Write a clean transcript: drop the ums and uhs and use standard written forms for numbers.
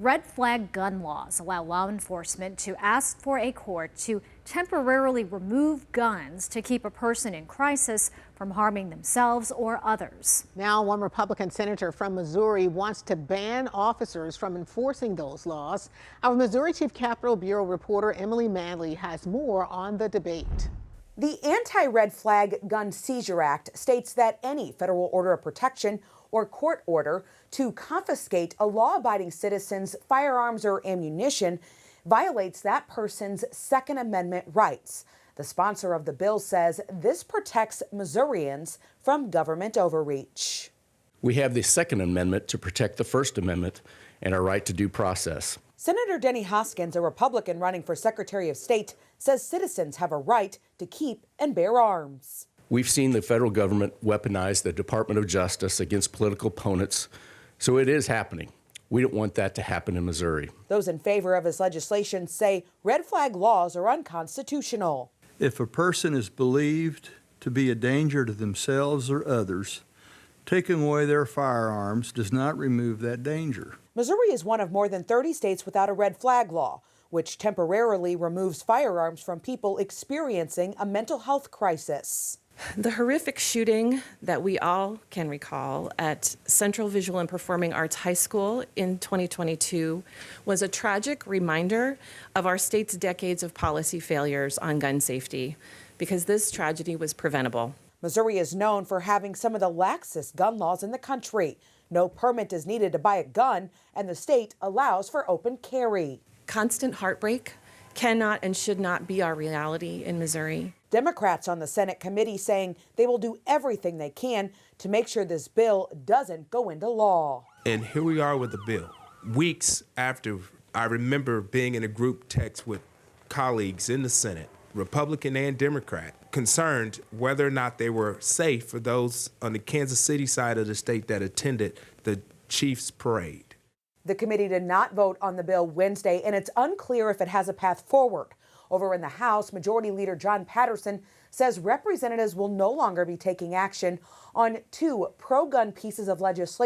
Red flag gun laws allow law enforcement to ask for a court to temporarily remove guns to keep a person in crisis from harming themselves or others. Now, one Republican senator from Missouri wants to ban officers from enforcing those laws. Our Missouri Chief Capitol Bureau reporter Emily Manley has more on the debate. The Anti-Red Flag Gun Seizure Act states that any federal order of protection or court order to confiscate a law-abiding citizen's firearms or ammunition violates that person's Second Amendment rights. The sponsor of the bill says this protects Missourians from government overreach. We have the Second Amendment to protect the First Amendment and our right to due process. Senator Denny Hoskins, a Republican running for Secretary of State, says citizens have a right to keep and bear arms. We've seen the federal government weaponize the Department of Justice against political opponents, so it is happening. We don't want that to happen in Missouri. Those in favor of his legislation say red flag laws are unconstitutional. If a person is believed to be a danger to themselves or others, taking away their firearms does not remove that danger. Missouri is one of more than 30 states without a red flag law, which temporarily removes firearms from people experiencing a mental health crisis. The horrific shooting that we all can recall at Central Visual and Performing Arts High School in 2022 was a tragic reminder of our state's decades of policy failures on gun safety, because this tragedy was preventable. Missouri is known for having some of the laxest gun laws in the country. No permit is needed to buy a gun, and the state allows for open carry. Constant heartbreak cannot and should not be our reality in Missouri. Democrats on the Senate committee saying they will do everything they can to make sure this bill doesn't go into law. And here we are with the bill. Weeks after, I remember being in a group text with colleagues in the Senate, Republican and Democrat, concerned whether or not they were safe for those on the Kansas City side of the state that attended the Chiefs parade. The committee did not vote on the bill Wednesday, and it's unclear if it has a path forward. Over in the House, Majority Leader John Patterson says representatives will no longer be taking action on two pro-gun pieces of legislation